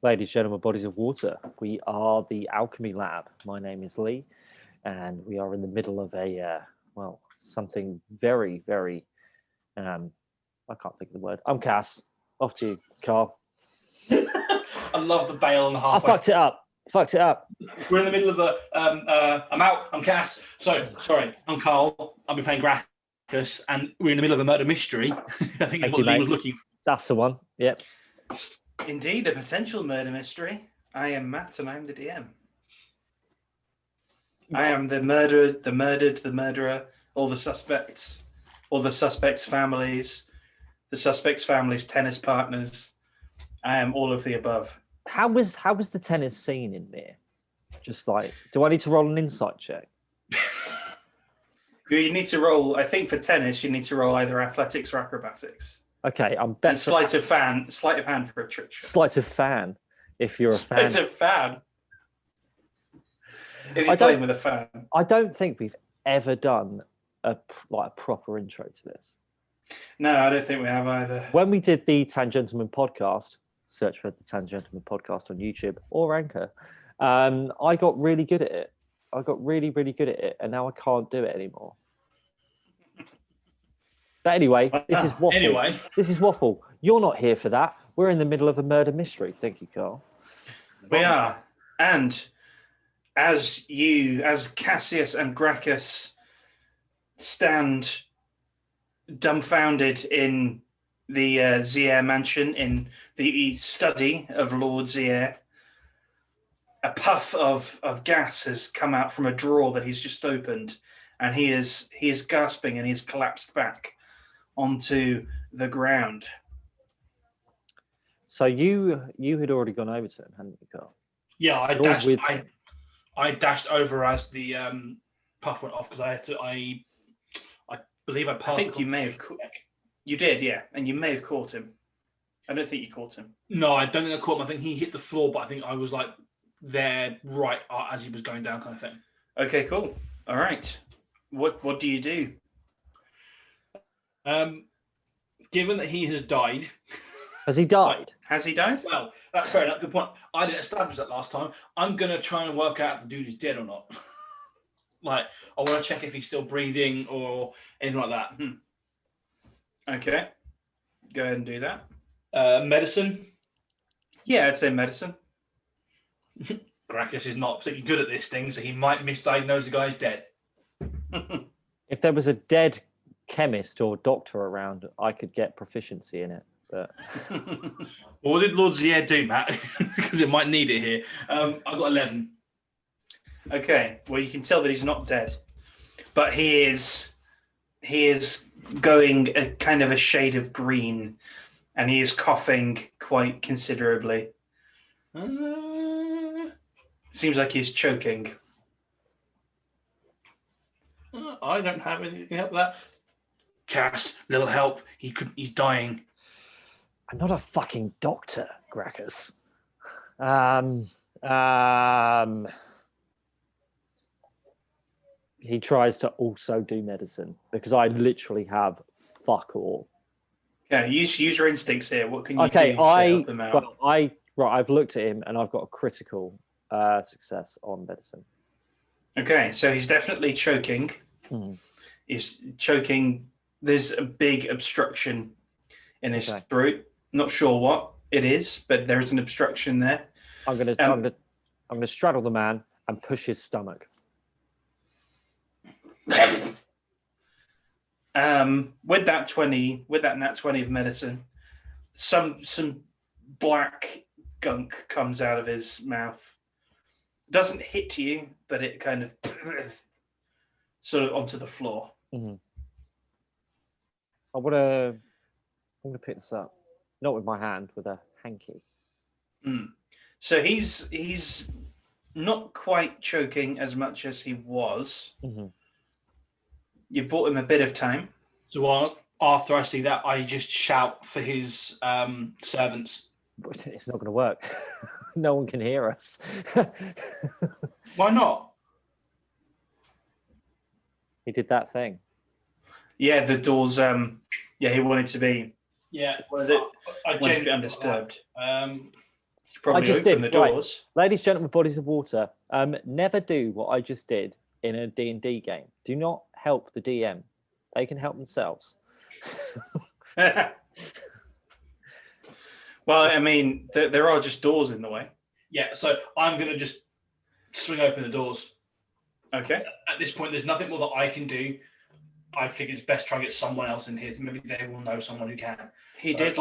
Ladies, gentlemen, bodies of water, we are the Alchemy Lab. My name is Lee, and we are in the middle of something very, very, I can't think of the word. I'm Cass. Off to you, Carl. I love the bail on the halfway. I fucked it up. We're in the middle of the, I'm out, I'm Cass. So, sorry, I'm Carl. I'll be playing Gracchus, and we're in the middle of a murder mystery. I think that's what Lee was looking for. That's the one, yep. Indeed, a potential murder mystery. I am Matt, and I'm the DM. I am the murdered, the murdered, the murderer, all the suspects families, the suspects' families' tennis partners. I am all of the above. How was the tennis scene in there? Just like, do I need to roll an insight check? You need to roll, I think for tennis, you need to roll either athletics or acrobatics. Okay, I'm better. And sleight of hand for a trick shot. Sleight of fan, if you're a fan. Sleight of fan. If you're playing with a fan. I don't think we've ever done a proper intro to this. No, I don't think we have either. When we did the Tangentleman podcast, search for the Tangentleman podcast on YouTube or Anchor, I got really good at it. I got really, really good at it, and now I can't do it anymore. But anyway, this is waffle. This is waffle. You're not here for that. We're in the middle of a murder mystery. Thank you, Carl. We are. And as Cassius and Gracchus stand dumbfounded in the Ziare mansion, in the study of Lord Ziare, a puff of gas has come out from a drawer that he's just opened, and he is gasping, and he's collapsed back onto the ground. So you had already gone over to him, hadn't you, Carl? Yeah, I dashed over as the puff went off because I believe I passed. I think you may have you did, yeah, and you may have caught him. I don't think you caught him. No, I don't think I caught him. I think he hit the floor, but I think I was like there right as he was going down, kind of thing. Okay, cool. All right. What do you do? Given that he has died. Has he died? Has he died? Well, that's fair enough. Good point. I didn't establish that last time. I'm going to try and work out if the dude is dead or not. Like, I want to check if he's still breathing or anything like that. Okay. Go ahead and do that. Medicine? Yeah, I'd say medicine. Gracchus is not particularly good at this thing, so he might misdiagnose the guy's dead. If there was a dead chemist or doctor around, I could get proficiency in it. But what did Lord Ziare do, Matt? Because it might need it here. I've got 11. Okay, well, you can tell that he's not dead, but he is going a kind of a shade of green, and he is coughing quite considerably. Seems like he's choking. I don't have anything that can help that. Cass, little help. He's dying. I'm not a fucking doctor, Gracchus. He tries to also do medicine because I literally have fuck all. Yeah, use your instincts here. What can you do to help him out? Well, I've looked at him and I've got a critical success on medicine. Okay, so he's definitely choking. He's choking. There's a big obstruction in his throat. Not sure what it is, but there is an obstruction there. I'm gonna straddle the man and push his stomach. With that nat 20 of medicine, some black gunk comes out of his mouth. Doesn't hit you, but it kind of sort of onto the floor. I'm gonna pick this up, not with my hand, with a hanky. So he's not quite choking as much as he was. You've bought him a bit of time. So after I see that, I just shout for his servants. It's not going to work. No one can hear us. Why not? He did that thing. Yeah, the doors. He wanted to be. Yeah, wanted to be undisturbed. You probably just open did, the right. doors. Ladies, gentlemen, bodies of water, never do what I just did in a D&D game. Do not help the DM. They can help themselves. Well, I mean, there are just doors in the way. Yeah, so I'm going to just swing open the doors. Okay. At this point, there's nothing more that I can do. I think it's best try and get someone else in here. Maybe they will know someone who can. He did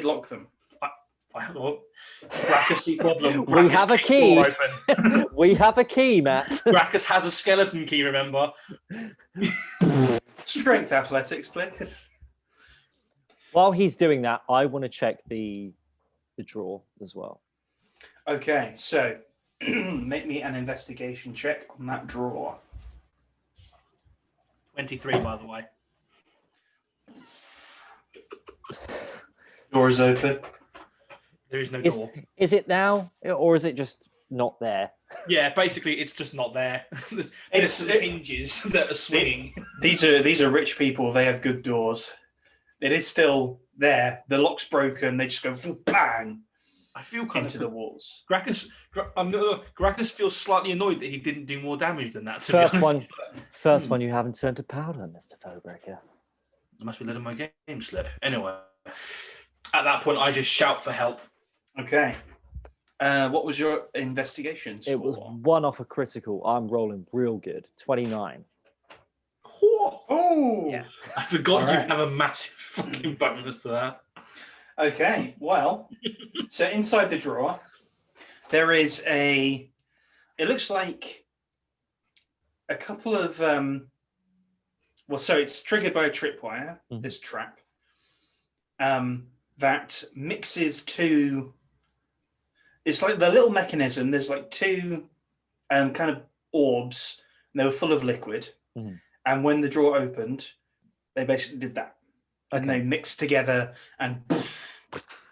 lock them. I have a Gracchus problem. We have a key. Door open. We have a key, Matt. Gracchus has a skeleton key, remember? Strength athletics, please. While he's doing that, I want to check the drawer as well. Okay, so make me an investigation check on that drawer. 23, by the way. Door is open. There is no door. Is it now, or is it just not there? Yeah, basically, it's just not there. there's some hinges that are swinging. These are rich people. They have good doors. It is still there. The lock's broken. They just go bang. I feel kind into the walls. Gracchus feels slightly annoyed that he didn't do more damage than that. To First one you haven't turned to powder, Mr. Fowbreaker. I must be letting my game slip. Anyway, at that point, I just shout for help. Okay. What was your investigation score? It was 1 off a critical. I'm rolling real good. 29. Oh, yeah. I forgot All you right. have a massive fucking bonus for that. Okay, well, so inside the drawer, there is it looks like a couple of, so it's triggered by a tripwire, this trap, that mixes two, it's like the little mechanism, there's like two kind of orbs, and they were full of liquid, and when the drawer opened, they basically did that. And they mixed together and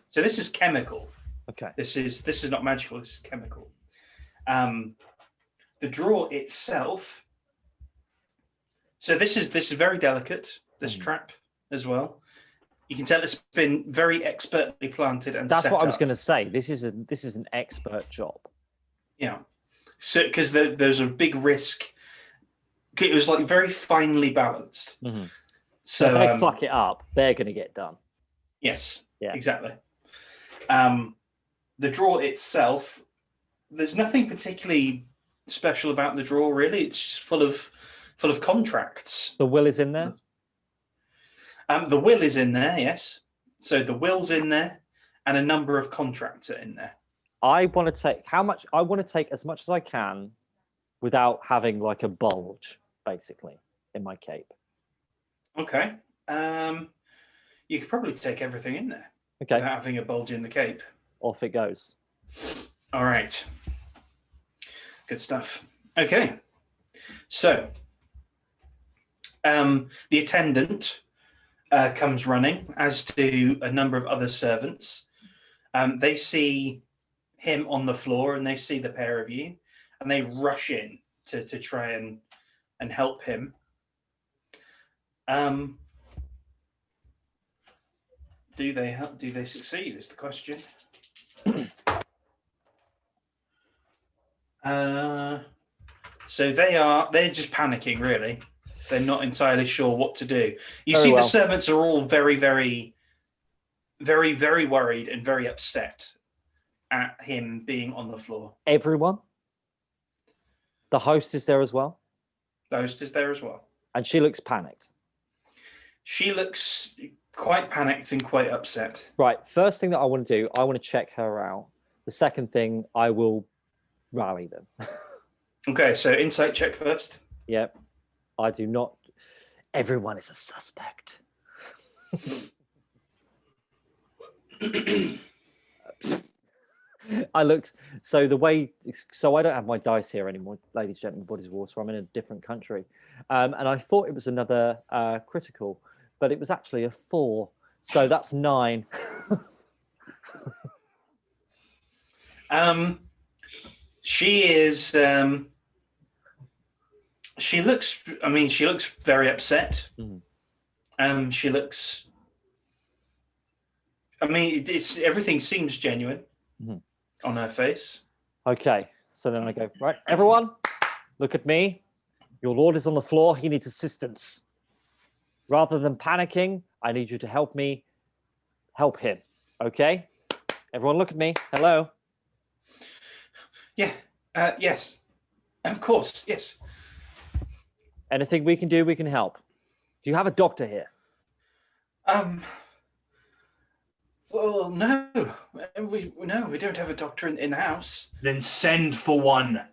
so this is chemical. Okay. This is not magical, this is chemical. The drawer itself. So this is very delicate, this trap as well. You can tell it's been very expertly planted and That's set what I was up. going to say. This is an expert job. Yeah. So because there's a big risk. It was like very finely balanced. So if they fuck it up, they're going to get done. Yes, yeah, exactly. The drawer itself, there's nothing particularly special about the drawer, really. It's just full of contracts. The will is in there? The will is in there, yes. So the will's in there, and a number of contracts are in there. I want to take as much as I can without having like a bulge, basically, in my cape. Okay. You could probably take everything in there. Okay. Without having a bulge in the cape. Off it goes. All right. Good stuff. Okay. So, the attendant comes running, as do a number of other servants. They see him on the floor, and they see the pair of you, and they rush in to try and help him. Do they help? Do they succeed? Is the question. So they're just panicking, really. They're not entirely sure what to do. You see, the servants are all very, very, very, very worried and very upset at him being on the floor. Everyone? The host is there as well? The host is there as well. And she looks panicked. She looks quite panicked and quite upset. Right. First thing that I want to do, I want to check her out. The second thing, I will rally them. Okay, so insight check first. Yep. I do not. Everyone is a suspect. I looked. So I don't have my dice here anymore, ladies and gentlemen, bodies of water. I'm in a different country. And I thought it was another critical, but it was actually a 4. So that's 9. She is. She looks. I mean, she looks very upset. She looks. I mean, everything seems genuine. on her face. Okay, so then I go, right, everyone, look at me. Your lord is on the floor. He needs assistance. Rather than panicking, I need you to help me help him. Okay? Everyone look at me. Hello? Yeah, yes. Of course, yes. Anything we can do, we can help. Do you have a doctor here? Well, no. We don't have a doctor in the house. Then send for one.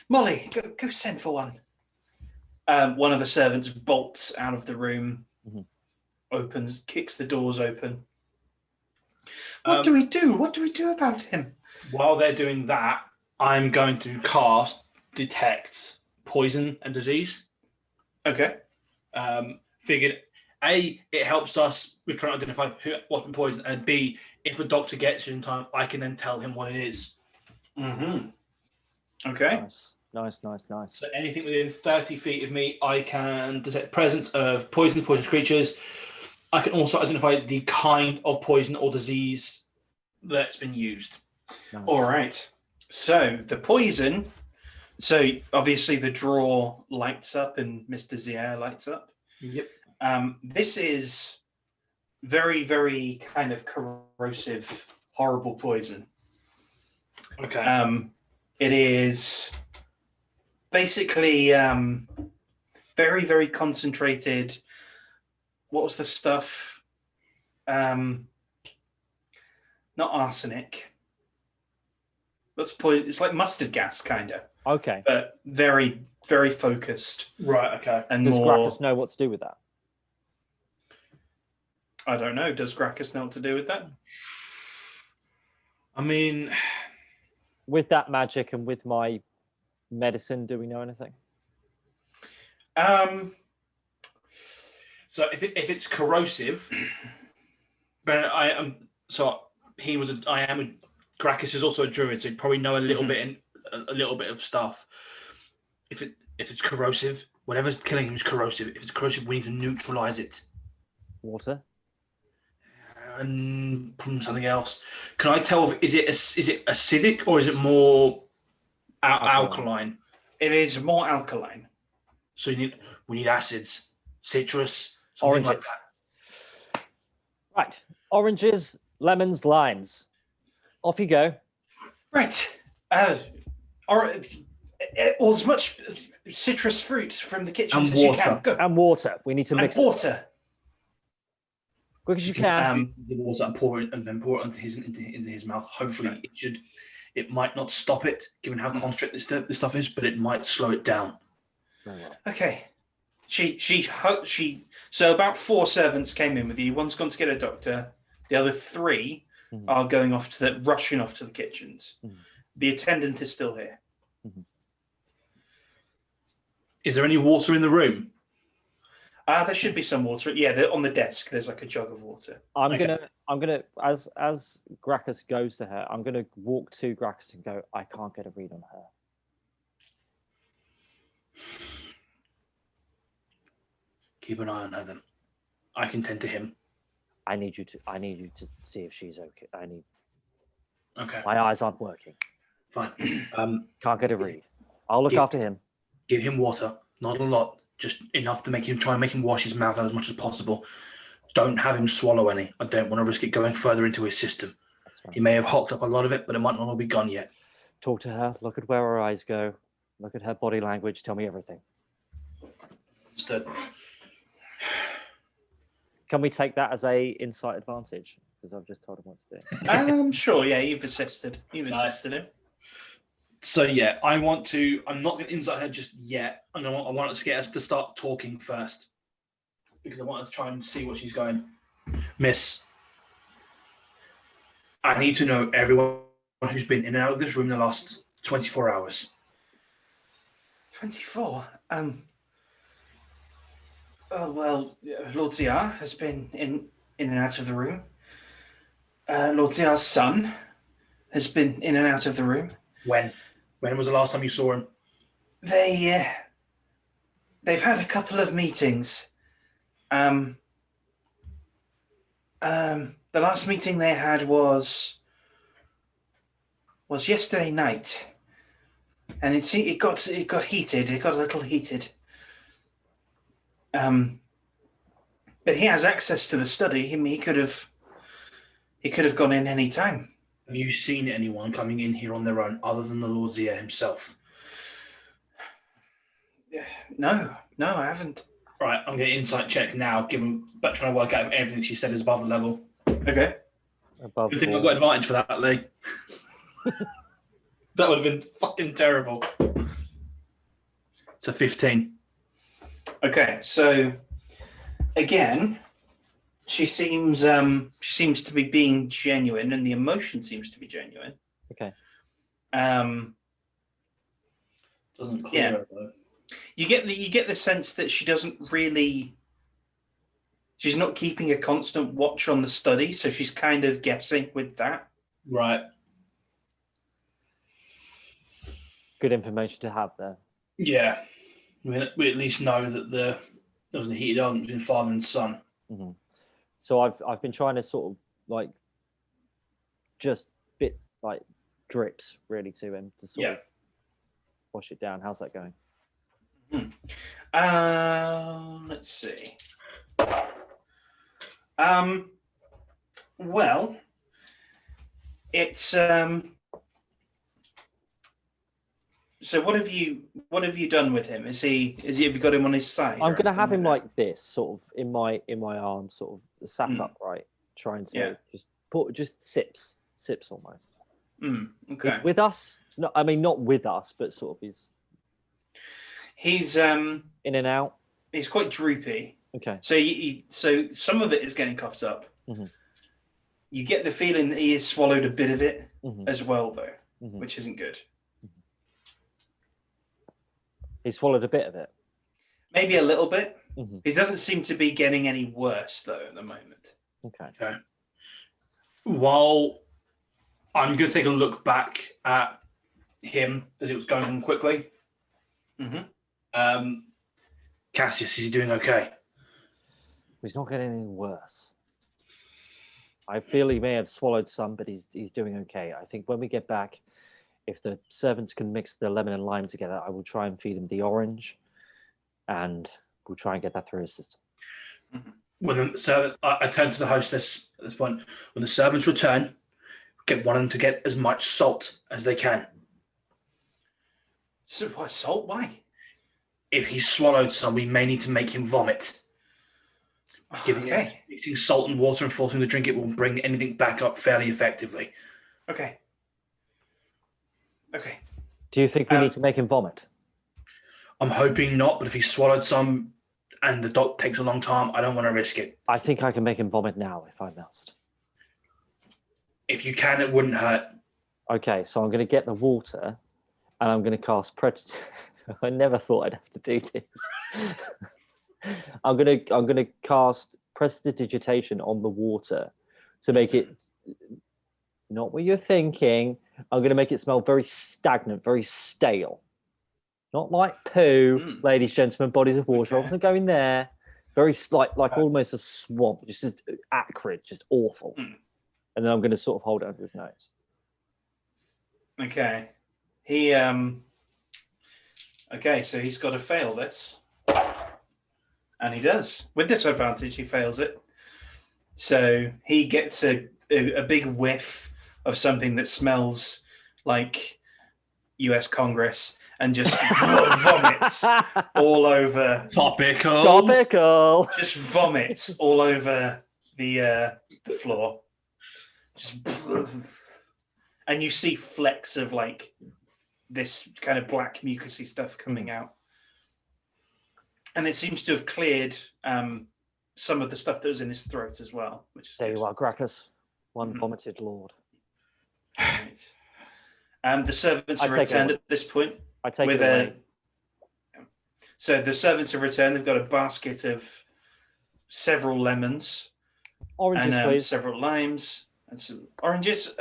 Molly, go send for one. One of the servants bolts out of the room, opens, kicks the doors open. What do we do? What do we do about him? While they're doing that, I'm going to cast Detect Poison and Disease. Okay. Figured, A, it helps us with trying to identify what's been poisoned, and B, if a doctor gets it in time, I can then tell him what it is. Okay. Nice. So anything within 30 feet of me, I can detect presence of poisonous creatures. I can also identify the kind of poison or disease that's been used. Nice. All right. So the poison. So obviously the drawer lights up and Mr. Ziare lights up. Yep. This is very, very kind of corrosive, horrible poison. Okay. It is basically very, very concentrated. What was the stuff? Not arsenic. What's poison? It's like mustard gas, kind of. Okay. But very, very focused. Right, okay. And Does more... Gracchus know what to do with that? I don't know. Does Gracchus know what to do with that? I mean... With that magic and with my medicine, do we know anything? So if it's corrosive, but I am Gracchus is also a druid, so he'd probably know a little bit of stuff. If it's corrosive, whatever's killing him is corrosive. If it's corrosive, we need to neutralize it. Water? And something else. Can I tell? Is it acidic or is it more alkaline? It is more alkaline. So we need acids, citrus, something Oranges. like that. Right. Oranges, lemons, limes. Off you go. Right. Or as much citrus fruit from the kitchen as you can. Go. And water. We need to mix and water. Quick as you can. The water and pour it into his mouth. Hopefully, it might not stop it, given how concentrated this stuff is, but it might slow it down. Okay. So about 4 servants came in with you. One's gone to get a doctor. The other 3 are going rushing off to the kitchens. The attendant is still here. Is there any water in the room? There should be some water. Yeah, on the desk. There's like a jug of water. I'm gonna as Gracchus goes to her, I'm gonna walk to Gracchus and go, I can't get a read on her. Keep an eye on her then. I can tend to him. I need you to see if she's okay. Okay. My eyes aren't working. Fine. Can't get a read. I'll look after him. Give him water. Not a lot. Just enough to try and make him wash his mouth out as much as possible. Don't have him swallow any. I don't want to risk it going further into his system. He may have hocked up a lot of it, but it might not all be gone yet. Talk to her. Look at where her eyes go. Look at her body language. Tell me everything. Understood. Can we take that as a insight advantage? Because I've just told him what to do. I'm sure. Yeah, you've assisted. You've assisted him. So yeah, I'm not going to insight her just yet. And I want us to get us to start talking first, because I want us to try and see what she's going. Miss, I need to know everyone who's been in and out of this room in the last 24 hours. 24? Well, Lord Ziare has been in and out of the room. Lord Ziare's son has been in and out of the room. When? When was the last time you saw him? They've had a couple of meetings. The last meeting they had was was yesterday night, and it got heated. It got a little heated. But he has access to the study. He could have gone in any time. Have you seen anyone coming in here on their own other than the Lord Ziare himself? No, I haven't. Right, I'm getting insight check now, but trying to work out if everything she said is above the level. Okay. Above Good thing I've got advantage for that, Lee. That would have been fucking terrible. So 15. Okay, so again, she seems to be being genuine, and the emotion seems to be genuine. Okay. Doesn't clear her, though. You get the sense that she doesn't really. She's not keeping a constant watch on the study, so she's kind of guessing with that. Right. Good information to have there. Yeah. We at least know that there was a heated argument between father and son. Mm-hmm. So I've been trying to sort of like just drips really to him to sort of wash it down. How's that going? Let's see. Well, it's So what have you done with him? Have you got him on his side? I'm gonna have him like this, sort of in my arm, sort of sat upright, trying to just sips almost. Okay. With us? No, I mean not with us, but sort of he's in and out. He's quite droopy. Okay. So some of it is getting coughed up. Mm-hmm. You get the feeling that he has swallowed a bit of it as well, though, which isn't good. He swallowed a bit of it. Maybe a little bit. He doesn't seem to be getting any worse, though, at the moment. Okay. While I'm going to take a look back at him as it was going on quickly. Cassius, is he doing okay? He's not getting any worse. I feel he may have swallowed some, but he's doing okay. I think when we get back, if the servants can mix the lemon and lime together, I will try and feed him the orange, and we'll try and get that through his system. When I turn to the hostess at this point. When the servants return, get one of them to get as much salt as they can. So what salt? Why? If he swallowed some, we may need to make him vomit. Mixing salt and water and forcing him to drink it will bring anything back up fairly effectively. Okay. Do you think we need to make him vomit? I'm hoping not, but if he swallowed some and the doc takes a long time, I don't want to risk it. I think I can make him vomit now if I must. If you can, it wouldn't hurt. Okay, so I'm going to get the water and I'm going to cast I never thought I'd have to do this. I'm going to cast prestidigitation on the water to make it not what you're thinking. I'm going to make it smell very stagnant, very stale. Not like poo, ladies, gentlemen, bodies of water. I wasn't going there. Very like almost a swamp, just acrid, just awful. And then I'm going to sort of hold it under his nose. Okay. So he's got to fail this. And he does. With disadvantage, he fails it. So he gets a big whiff of something that smells like US Congress and just vomits all over. Topical. Just vomits all over the floor. Just, and you see flecks of like this kind of black mucousy stuff coming out. And it seems to have cleared some of the stuff that was in his throat as well. Which is there you are, Gracchus. One vomited lord. Right. The servants have returned at this point. I take it away. So the servants have returned. They've got a basket of several lemons. Oranges, and, please. Several limes and some oranges.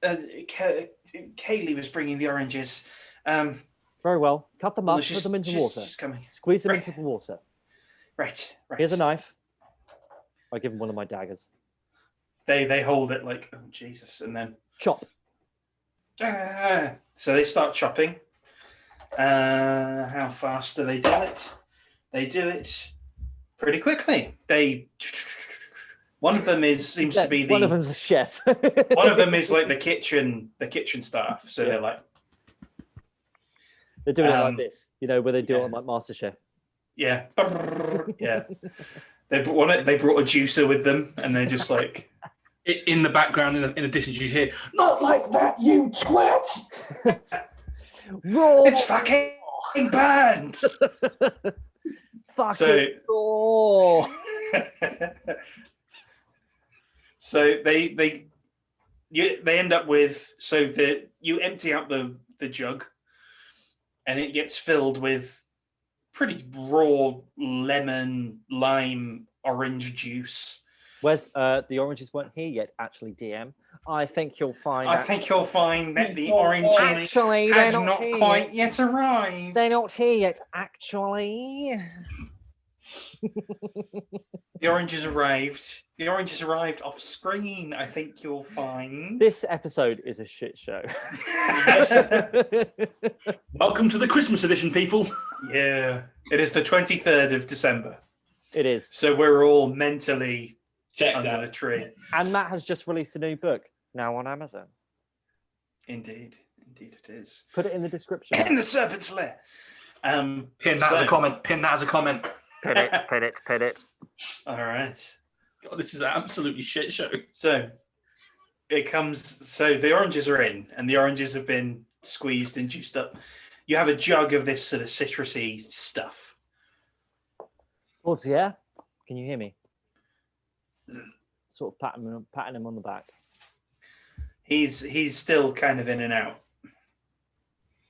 Kaylee was bringing the oranges. Very well. Cut them up, put them into water. Squeeze them into the water. Right. Here's a knife. I give him one of my daggers. They hold it like, oh, Jesus, and then... Chop. So they start chopping. How fast do they do it? They do it pretty quickly. One of them seems to be one of them's a chef. one of them is like the kitchen staff. So they're like, they're doing it like this, where they do it on like MasterChef. Yeah, yeah. They brought a juicer with them, and they're just like in the background, in the distance, you hear, "Not like that, you twat!" Raw. It's fucking banned. Fucking raw. So they end up with you empty out the jug, and it gets filled with pretty raw lemon, lime, orange juice. Where's the oranges weren't here yet? Actually, DM, I think you'll find that the oranges actually have they're not here quite yet arrived. They're not here yet, actually. The oranges arrived. The oranges arrived off screen. I think you'll find this episode is a shit show. Welcome to the Christmas edition, people. Yeah, it is the 23rd of December. It is. So we're all mentally checked under out the tree. And Matt has just released a new book now on Amazon. Indeed it is. Put it in the description. In the serpent's lair. Pin that as a comment. Pin that as a comment. Pin it. All right. God, this is an absolutely shit show. So it comes. So the oranges are in, and the oranges have been squeezed and juiced up. You have a jug of this sort of citrusy stuff. Lord Ziare, can you hear me? Sort of patting him on the back. He's still kind of in and out.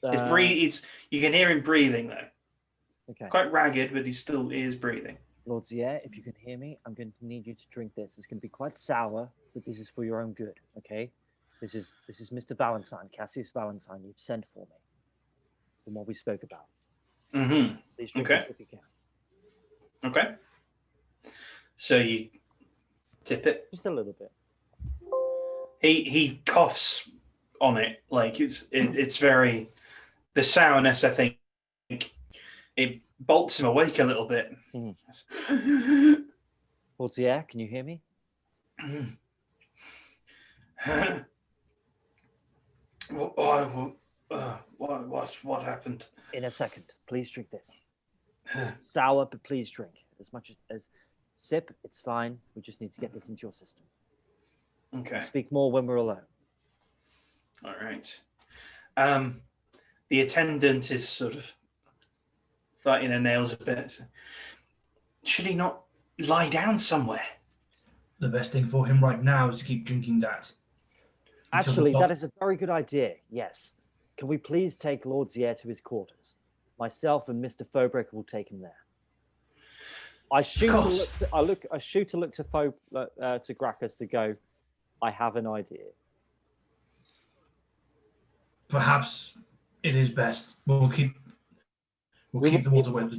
You can hear him breathing though. Okay. Quite ragged, but he still is breathing. Lord Ziare, if you can hear me, I'm going to need you to drink this. It's going to be quite sour, but this is for your own good, okay? This is Mr. Valentine, Cassius Valentine. You've sent for me from what we spoke about. Mm-hmm. Please drink this if you can. Okay. So you tip it. Just a little bit. He coughs on it, like it's very the sourness. I think it bolts him awake a little bit. Mm. Lord Ziare, can you hear me? What happened? In a second. Please drink this. Sour, but please drink as much as sip. It's fine. We just need to get this into your system. Okay. We'll speak more when we're alone. All right. The attendant is sort of fighting her nails a bit. Should he not lie down somewhere? The best thing for him right now is to keep drinking that. Actually, that is a very good idea. Yes. Can we please take Lord Ziare to his quarters? Myself and Mr. Fauxbreaker will take him there. I shoot to look to Gracchus to go. I have an idea. Perhaps it is best. We'll keep the water with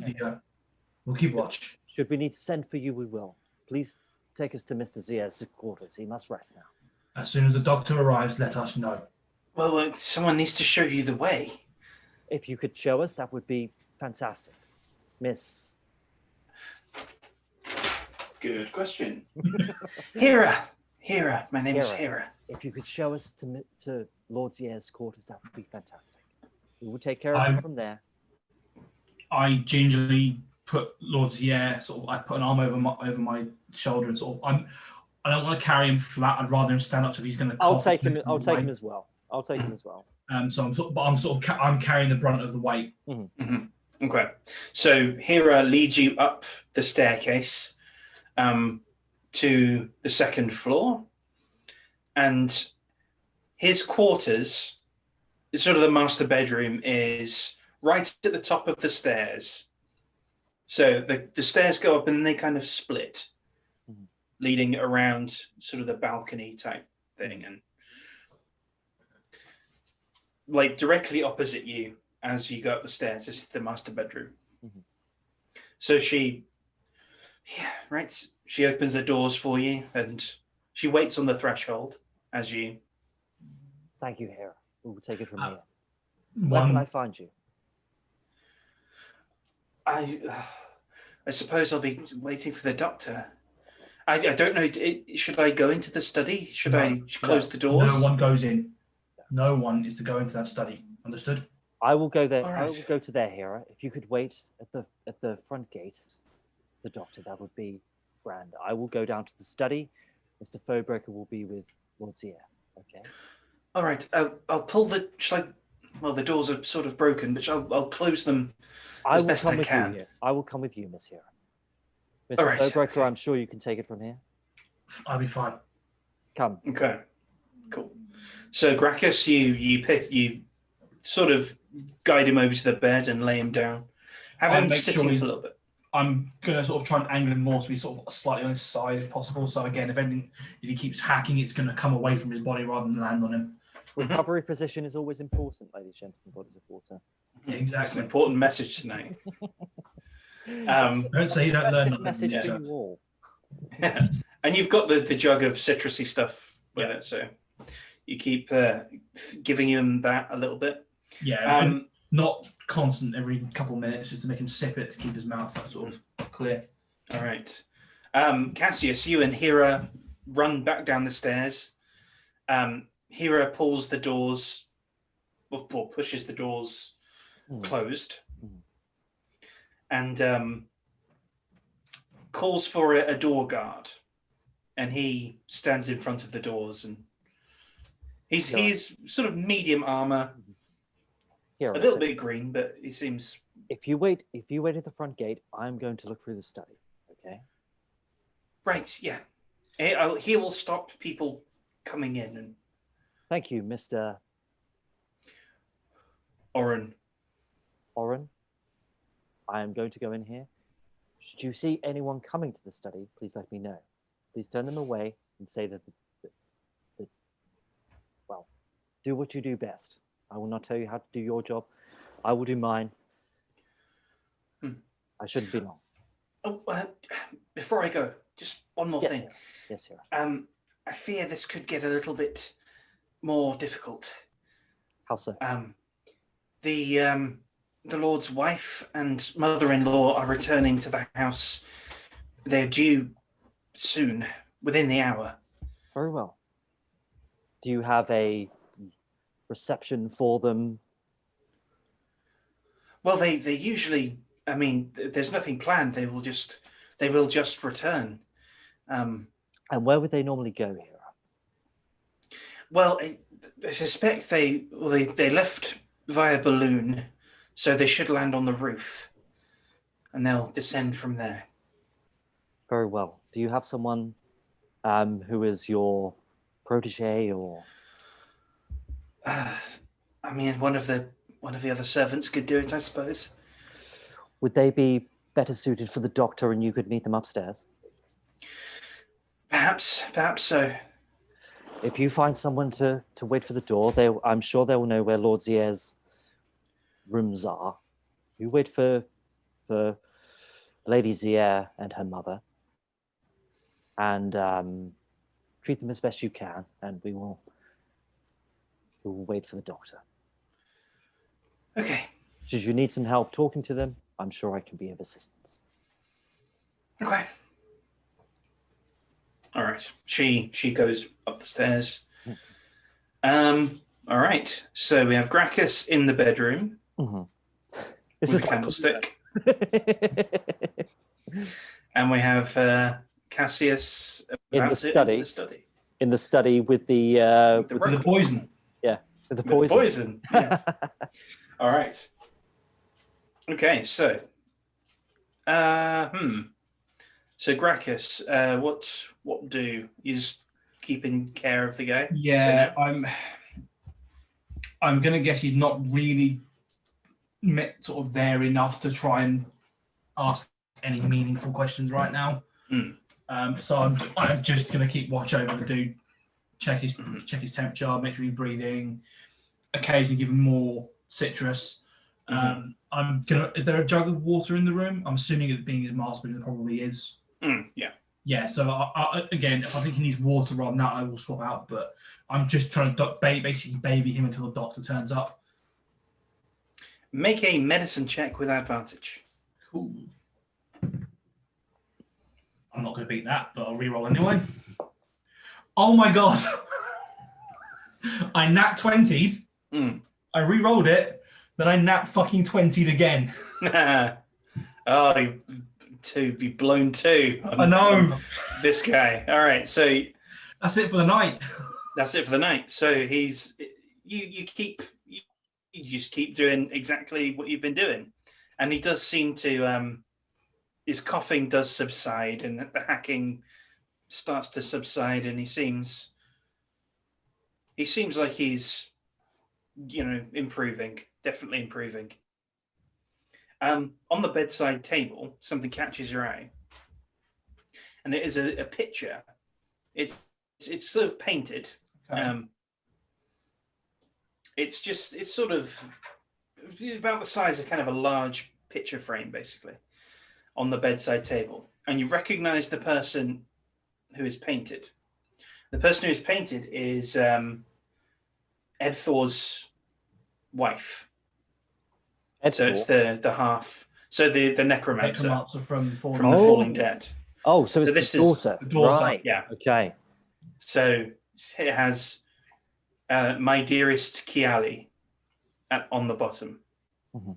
we'll keep watch. Should we need to send for you, we will. Please take us to Mr. Ziare's quarters. He must rest now. As soon as the doctor arrives, let us know. Well, someone needs to show you the way. If you could show us, that would be fantastic. Miss. Good question. Hera. My name is Hera. If you could show us to Lord Ziare's quarters, that would be fantastic. We will take care of him from there. I gingerly put Lord Ziare I put an arm over my shoulder and I don't want to carry him flat. I'd rather him stand up so if he's going to. I'll take him as well. I'm carrying the brunt of the weight. Mm-hmm. Mm-hmm. Okay. So Hera leads you up the staircase to the second floor, and his quarters, sort of the master bedroom, is right at the top of the stairs. So the stairs go up and then they kind of split, leading around sort of the balcony type thing, and like directly opposite you as you go up the stairs is the master bedroom. Mm-hmm. So she opens the doors for you and she waits on the threshold as you. Thank you, Hera. We'll take it from here. Where can I find you? I suppose I'll be waiting for the doctor. I don't know. Should I go into the study? Should I close the doors? No one goes in. No one is to go into that study. Understood? I will go there. Right. I will go to there, Hera. If you could wait at the front gate, the doctor, that would be grand. I will go down to the study. Mr. Heartbreaker will be with Lord Ziare. Okay. All right. I'll pull the. Well, the doors are sort of broken, but I'll close them as best I can. I will come with you, Miss Hera. Mr. All right. Heartbreaker, I'm sure you can take it from here. I'll be fine. Come. Okay. Cool. So Gracchus, you sort of guide him over to the bed and lay him down. Have him sitting up a little bit. I'm going to sort of try and angle him more to be sort of slightly on his side if possible. So again, if he keeps hacking, it's going to come away from his body rather than land on him. Recovery position is always important, ladies and gentlemen, bodies of water. Yeah, exactly. That's an important message tonight. Don't say you don't learn nothing. Message for you all. And you've got the jug of citrusy stuff with it, so you keep giving him that a little bit. Yeah, not constant every couple of minutes, just to make him sip it to keep his mouth that sort of clear. All right. Cassius, you and Hera run back down the stairs. Hera pulls the doors, or pushes the doors closed, and calls for a door guard. And he stands in front of the doors, and he's sort of medium armor, Hera, a little bit green, but he seems. If you wait at the front gate, I'm going to look through the study. Okay. Right. Yeah. He will stop people coming in. And thank you, Mr. Oren. Oren. I am going to go in here. Should you see anyone coming to the study, please let me know. Please turn them away and say that, well, do what you do best. I will not tell you how to do your job. I will do mine. I shouldn't be long. Oh, before I go, just one more thing. Sir. Yes, sir. I fear this could get a little bit more difficult. How so? The Lord's wife and mother-in-law are returning to the house. They're due soon, within the hour. Very well. Do you have a reception for them? Well, they usually. I mean, there's nothing planned. They will just return. And where would they normally go here? Well, I suspect they left via balloon, so they should land on the roof, and they'll descend from there. Very well. Do you have someone who is your protege, or? I mean, one of the other servants could do it, I suppose. Would they be better suited for the doctor, and you could meet them upstairs? Perhaps so. If you find someone to wait for the door, I'm sure they will know where Lord Ziare's rooms are. You wait for Lady Ziare and her mother, and treat them as best you can, and we will wait for the doctor. Okay. Should you need some help talking to them, I'm sure I can be of assistance. Okay. All right. She goes up the stairs. All right. So we have Gracchus in the bedroom This with is a candlestick, and we have Cassius in the study. into the study. In the study with the poison. Yeah, with the With the poison. poison. Yeah. All right. Okay, so, so Gracchus, what do you just keeping care of the guy? Yeah, I'm gonna guess he's not really sort of there enough to try and ask any meaningful questions right now. So I'm just gonna keep watch over the dude, check his temperature, make sure he's breathing, occasionally give him more citrus. Is there a jug of water in the room? I'm assuming it being his master, there probably is. Yeah. Yeah, so again, if I think he needs water rather than that, I will swap out. But I'm just trying to basically baby him until the doctor turns up. Make a medicine check with advantage. Cool. I'm not going to beat that, but I'll re-roll anyway. Oh my god! I nat 20'd. I re-rolled it, then I nat fucking 20'd again. Oh, you've blown 2. I know. This guy. All right, so that's it for the night. That's it for the night. So you just keep doing exactly what you've been doing, and he does seem to his coughing does subside, and the hacking starts to subside, and he seems like he's improving, definitely improving. On the bedside table, something catches your eye, and it is a picture. It's sort of painted. Okay. It's sort of about the size of kind of a large picture frame, basically, on the bedside table, and you recognize the person who is painted. The person who is painted is Edthor's wife. So it's the half. So the necromancer from the Falling Dead. Oh, so it's this the daughter. The daughter. Right. Yeah. Okay. So it has my dearest Kiali on the bottom. Mm-hmm.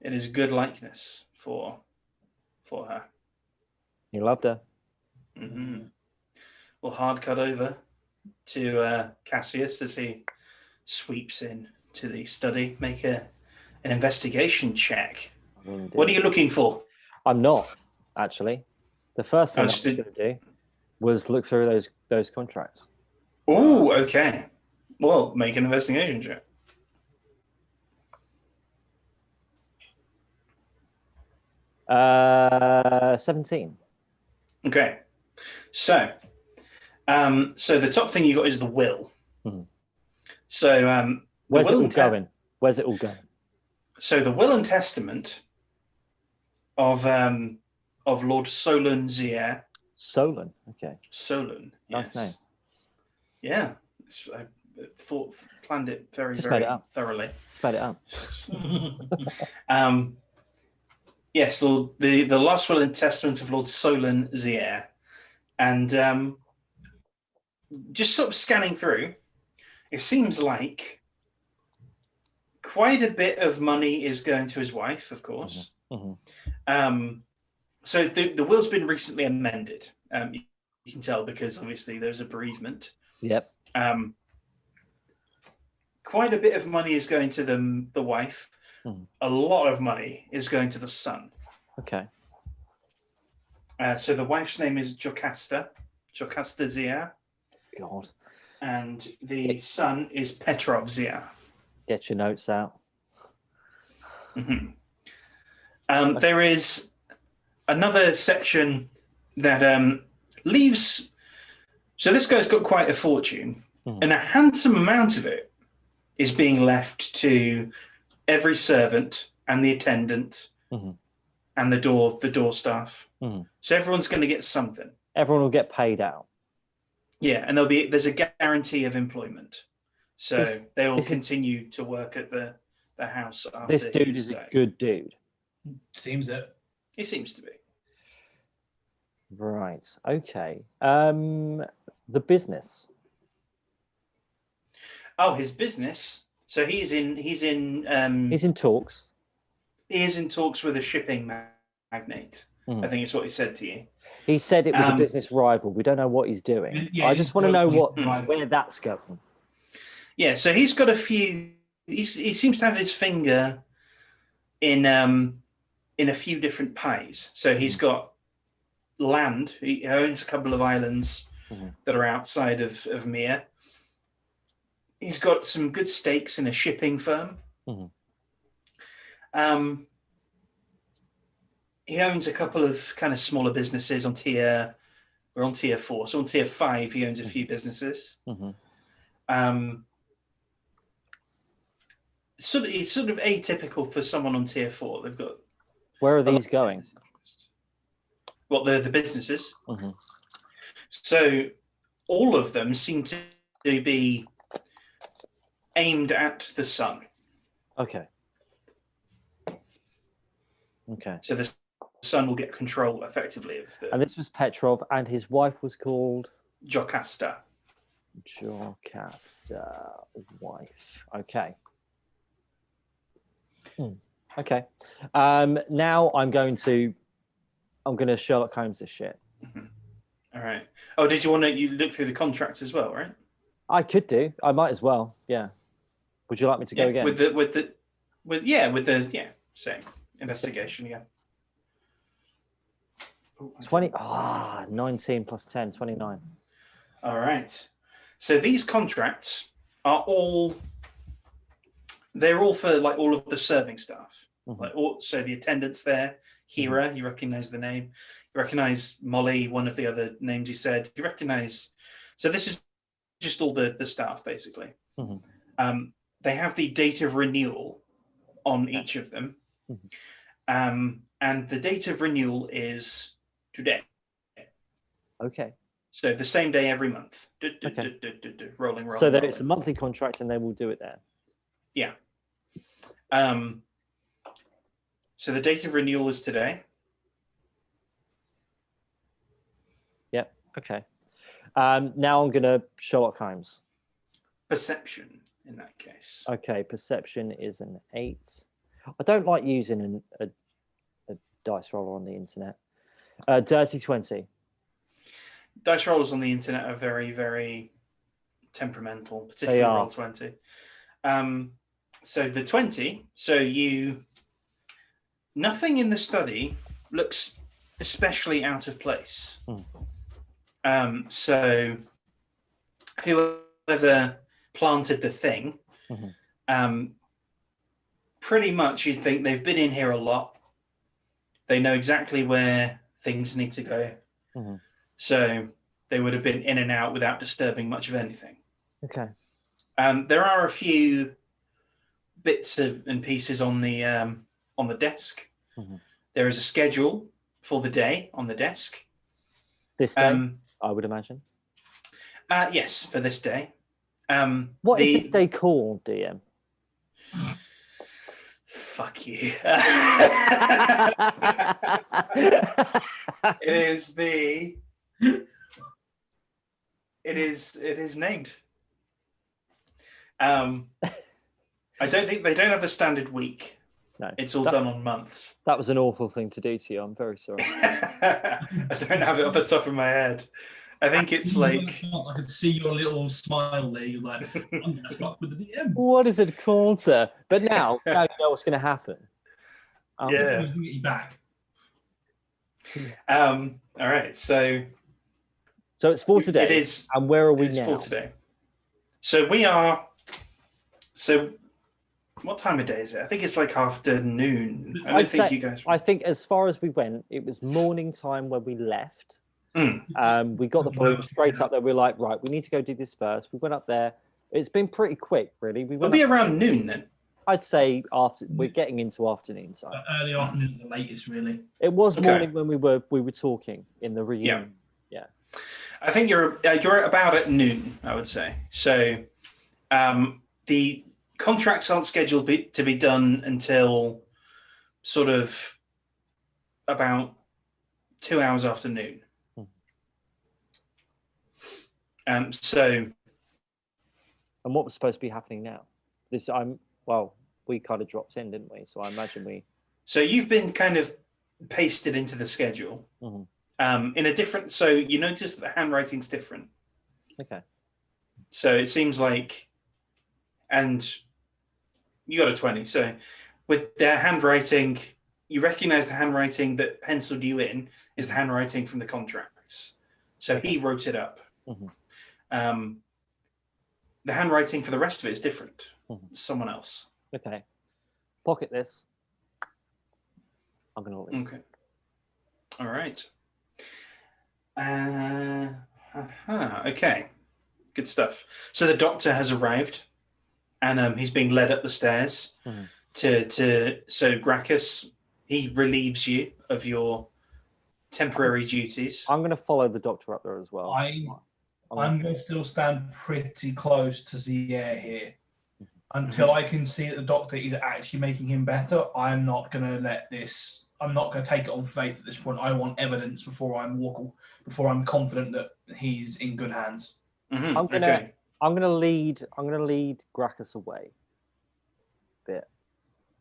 It is good likeness for her. You loved her. Mm-hmm. We'll hard cut over to Cassius as he sweeps in to the study. Make an investigation check. What are you looking for? I'm not, actually. The first thing I was going to do was look through those contracts. Oh, okay. Well, make an investigation check. Uh, 17. Okay. So the top thing you got is the will. Mm-hmm. So where's it all going? Where's it all going? So the will and testament of Lord Solon Ziare. Solon, okay. Solon, nice name. Yeah, I planned it very thoroughly. Made it up. Yes, Lord, the last will and testament of Lord Solon Ziare, and just sort of scanning through, it seems like quite a bit of money is going to his wife, of course. Mm-hmm. So the will's been recently amended. You can tell because obviously there's a bereavement. Yep. Quite a bit of money is going to the wife. Mm. A lot of money is going to the son. Okay. So the wife's name is Jocasta Ziare. God. And the son is Petrov Ziare. Get your notes out. Mm-hmm. There is another section that leaves. So this guy's got quite a fortune, and a handsome amount of it is being left to every servant and the attendant and the door staff. So everyone's going to get something. Everyone will get paid out. Yeah, and there's a guarantee of employment, so they will continue to work at the house. After this dude is a good dude. Seems it. He seems to be. Right. Okay. The business. Oh, his business. So he's in talks. He is in talks with a shipping magnate. I think it's what he said to you. He said it was a business rival. We don't know what he's doing. Yeah, I just want to know where that's going. Yeah, so he's got a few. He seems to have his finger in a few different pies. So he's got land. He owns a couple of islands that are outside of Mihre. He's got some good stakes in a shipping firm. He owns a couple of kind of smaller businesses on tier. We're on tier 4, so on tier 5 he owns a few businesses. It's sort of atypical for someone on tier 4. They've got. Where are these going? What the businesses? Mm-hmm. So all of them seem to be aimed at the sun. Okay. Okay. So the sun will get control effectively of And the this was Petrov, and his wife was called Jocasta. Jocasta wife. Okay. Okay. Now I'm going to Sherlock Holmes this shit. Mm-hmm. All right. Oh, did you want to look through the contracts as well, right? I could do. I might as well. Yeah. Would you like me to go again? With the same investigation again. 19 plus 10, 29. All right. So these contracts are they're all for like all of the serving staff. Mm-hmm. So the attendants there, Mihre, you recognize the name. You recognize Molly, one of the other names you said. You recognize. So this is just all the staff basically. Mm-hmm. They have the date of renewal on each of them. Mm-hmm. And the date of renewal is today. Okay. So the same day every month. Okay. Rolling. So that it's a monthly contract and they will do it there. Yeah. So the date of renewal is today. Yep. Okay. Now I'm going to Sherlock Holmes. Perception in that case. Okay. Perception is an 8. I don't like using a dice roller on the internet. Dirty 20. Dice rollers on the internet are very, very temperamental, particularly roll 20. So the 20, nothing in the study looks especially out of place. So whoever planted the thing, pretty much you'd think they've been in here a lot. They know exactly where things need to go. So they would have been in and out without disturbing much of anything. Okay. There are a few bits and pieces on the desk. There is a schedule for the day on the desk. This day, I would imagine. Yes, for this day. What is this day called, DM? Fuck you. It is named. I don't think they don't have the standard week. No, it's all done on month. That was an awful thing to do to you. I'm very sorry. I don't have it off the top of my head. I think it's like I can see your little smile there. You're like, I'm gonna fuck with the DM. What is it called, sir? But now you know what's going to happen. Yeah. We can get you back. All right. So it's for today. It is. And where are we now? It's for today. So we are. So what time of day is it? I think it's like afternoon. I think you guys. I think as far as we went, it was morning time when we left. We got the volume straight up there. We're like, right, we need to go do this first. We went up there. It's been pretty quick, really. It'll be around noon then. I'd say we're getting into afternoon time. Early afternoon, the latest, really. It was morning when we were talking in the reunion. Yeah. I think you're about at noon, I would say. So the contracts aren't scheduled to be done until sort of about 2 hours after noon. And what was supposed to be happening now? We kind of dropped in, didn't we? So I imagine we. So you've been kind of pasted into the schedule in a different. So you notice that the handwriting's different. Okay. So it seems like, and you got a 20. So with their handwriting, you recognize the handwriting that penciled you in is the handwriting from the contracts. So he wrote it up. The handwriting for the rest of it is different. It's someone else. Okay. Pocket this. I'm going to leave. Okay. All right. Okay. Good stuff. So the doctor has arrived, and he's being led up the stairs so Gracchus, he relieves you of your temporary duties. I'm going to follow the doctor up there as well. I'm going to still stand pretty close to Ziare here until I can see that the doctor is actually making him better. I'm not going to let this. I'm not going to take it on faith at this point. I want evidence before I'm confident that he's in good hands. Mm-hmm. I'm going to lead Gracchus away a bit.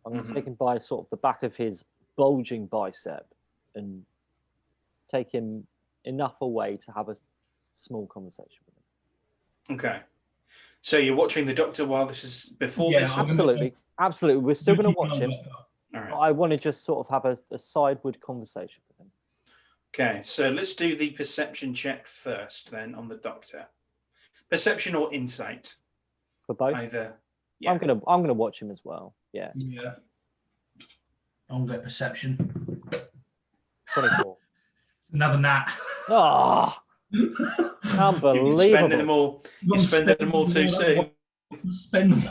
I'm going to take him by sort of the back of his bulging bicep and take him enough away to have a small conversation with him. Okay. So you're watching the doctor while this is before Yeah, this? Absolutely. We're still going to watch him. All right. I want to just sort of have a sideward conversation with him. Okay, so let's do the perception check first then on the doctor. Perception or insight? For both? Either. Yeah. I'm gonna watch him as well. Yeah. Yeah. I'll go perception. 24. Another nat. Ah, unbelievable. You're spending them all too soon. Spend them.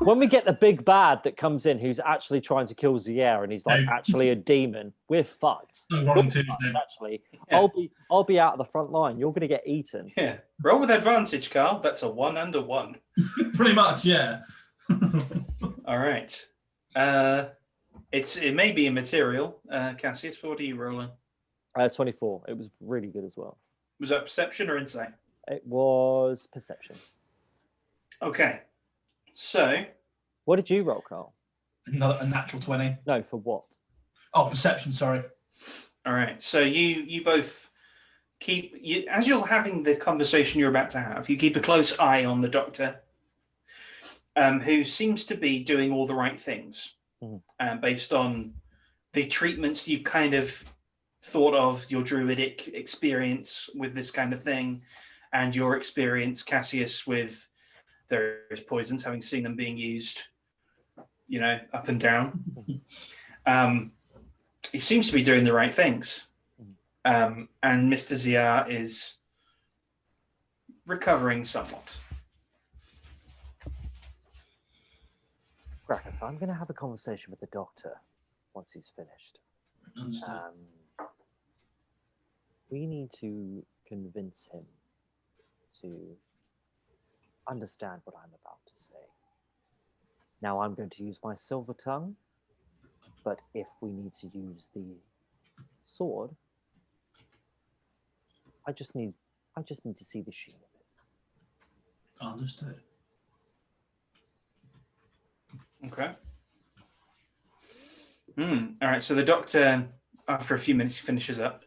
When we get the big bad that comes in, who's actually trying to kill Ziare, and he's like actually a demon, we're fucked. Actually, yeah. I'll be out of the front line. You're going to get eaten. Yeah, roll with advantage, Carl. That's a 1 and a 1. Pretty much, yeah. All right. It may be immaterial, Cassius. What are you rolling? 24. It was really good as well. Was that perception or insight? It was perception. Okay. So, what did you roll, Carl? A natural 20. No, for what? Oh, perception. Sorry. All right. So you both as you're having the conversation you're about to have, you keep a close eye on the doctor, who seems to be doing all the right things, based on the treatments you've kind of thought of, your druidic experience with this kind of thing, and your experience, Cassius, with various poisons, having seen them being used, up and down. He seems to be doing the right things. And Mr. Ziare is recovering somewhat. Gracchus, I'm going to have a conversation with the doctor once he's finished. We need to convince him to understand what I'm about to say. Now I'm going to use my silver tongue, but if we need to use the sword, I just need to see the sheen of it. Understood. Okay. All right. So the doctor, after a few minutes, finishes up.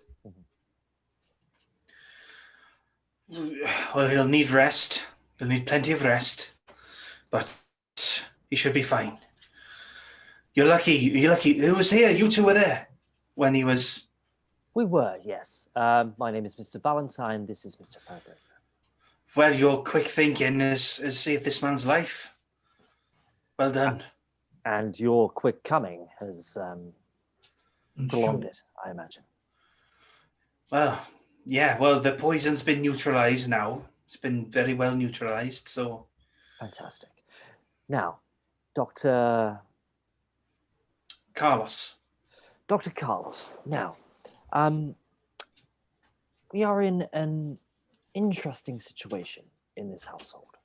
Well, he'll need rest. He'll need plenty of rest, but he should be fine. You're lucky. Who was here? You two were there when he was. We were, yes. My name is Mr. Valentine. This is Mr. Heartbreaker. Well, your quick thinking has saved this man's life. Well done. And your quick coming has prolonged it, I imagine. Well, yeah. Well, the poison's been neutralized now. It's been very well neutralized, so... Fantastic. Now, Dr. Carlos. Dr. Carlos, now, we are in an interesting situation in this household.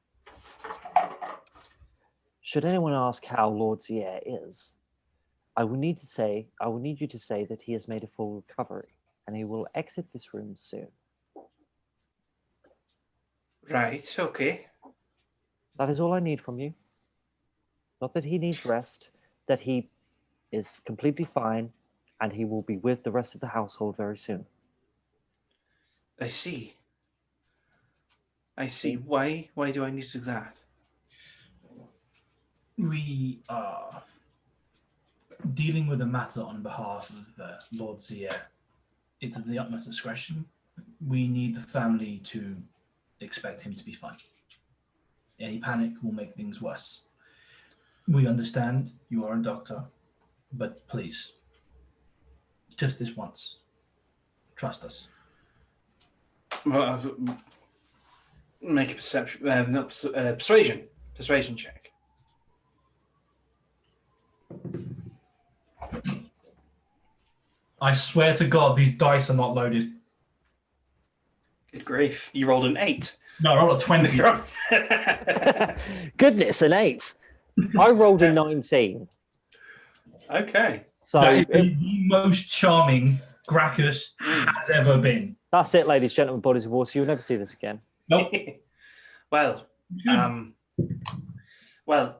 Should anyone ask how Lord Ziare is, I will need you to say that he has made a full recovery and he will exit this room soon. Right, okay. That is all I need from you. Not that he needs rest, that he is completely fine and he will be with the rest of the household very soon. I see. Why do I need to do that? We are dealing with a matter on behalf of Lord Ziare. It's of the utmost discretion. We need the family to expect him to be fine. Any panic will make things worse. We understand you are a doctor, but please, just this once, trust us. Well, make a persuasion check. I swear to God, these dice are not loaded. Good grief. You rolled an 8. No, I rolled a 20. Goodness, an 8. I rolled a 19. Okay. So That is the most charming Gracchus has ever been. that's it, ladies, gentlemen, bodies of water. You'll never see this again. Nope. Well,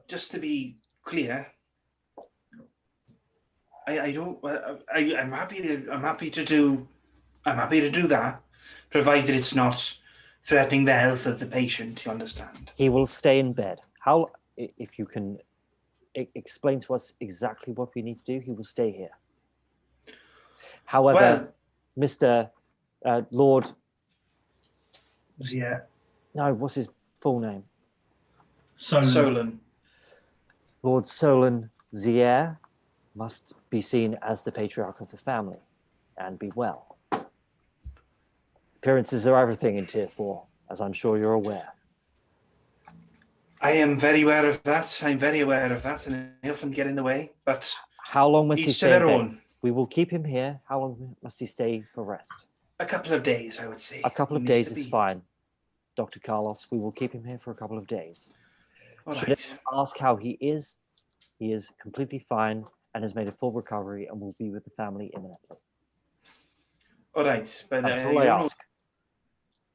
just to be clear, I'm happy to do that, provided it's not threatening the health of the patient. You understand? He will stay in bed. How, if you can explain to us exactly what we need to do, he will stay here. However, Mr. Lord... Yeah. No, what's his full name? Solon. Lord Ziare must be seen as the patriarch of the family and be well. Appearances are everything in Tier 4, as I'm sure you're aware. I am very aware of that. I'm very aware of that, and I often get in the way. But how long must he each to stay? their own. We will keep him here. How long must he stay for rest? A couple of days, I would say. A couple of days is fine, Dr. Carlos. We will keep him here for a couple of days. All Should right. anyone ask how he is completely fine and has made a full recovery and will be with the family imminently. All right, but That's all I ask.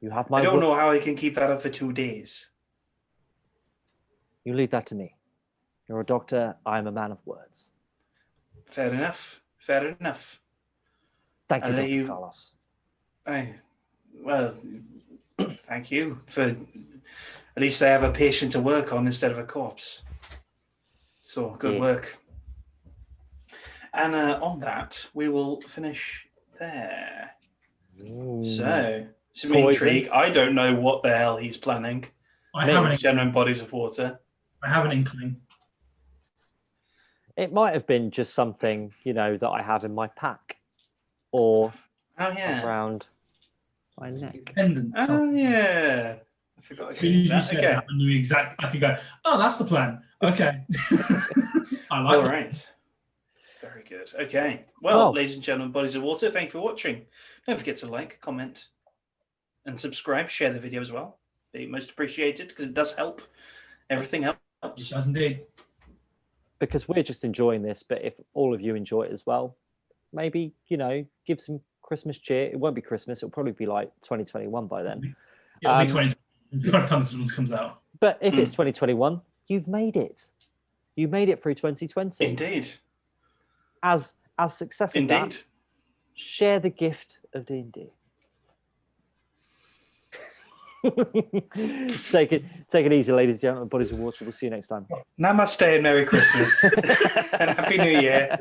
You have my I don't know how I can keep that up for 2 days. You leave that to me. You're a doctor. I'm a man of words. Fair enough. Fair enough. Thank you, Dr. Carlos. Well, thank you for at least I have a patient to work on instead of a corpse. So good work. And on that, we will finish there. Ooh. So, some intrigue. I don't know what the hell he's planning. I have Genuine bodies of water. I have an inkling. It might have been just something, that I have in my pack or around my neck. Pendant. Oh, yeah. I forgot. As soon as you said that, I knew exactly. I could go, oh, that's the plan. Okay. I like All right. Very good. Okay. Well, ladies and gentlemen, bodies of water, thank you for watching. Don't forget to like, comment, and subscribe. Share the video as well. Be most appreciated because it does help. Everything helps. It does indeed. Because we're just enjoying this, but if all of you enjoy it as well, maybe, give some Christmas cheer. It won't be Christmas. It'll probably be like 2021 by then. It'll be 2020 by the time this one comes out. But if it's 2021, you've made it. You made it through 2020. Indeed. As success of that, share the gift of D&D. Take it easy, ladies and gentlemen. Bodies of water. We'll see you next time. Namaste and Merry Christmas. And Happy New Year.